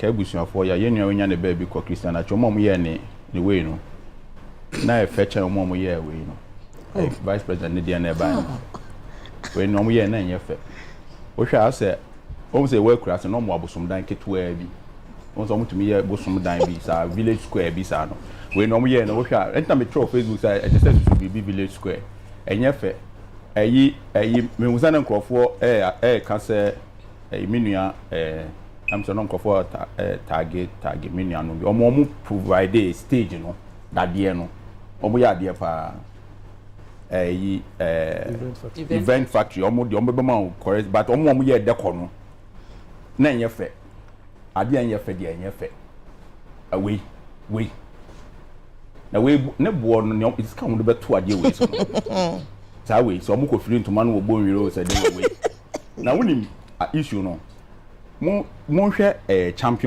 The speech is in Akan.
ka ebusuafo ya yenua onya ne ba bi ko Christian acho mom ye ne way no na e feche mom ye way no vice president ne dia na ba no we no ye na enye fe wo hwa ase o say we kura se no mo abosomdan ketua bi won so mutumi ye bosomdan bi sa village square bi sa no we no ye no wo hwa enta me throw Facebook sa e just to be village square enye fe eyi me musana nkrofo ka se minua am so no nkrofo target minua no bi omo provide a stage no dadie no omo ya de pa event factory omo de omo be ma correct but omo ye deco no na enye fe ade enye fe de enye fe away na we ne bo no ne iska mo de beto ade we so sa we so omo ko firi ntoma no obo nwire o se de we na wonim issue no mo hwe champion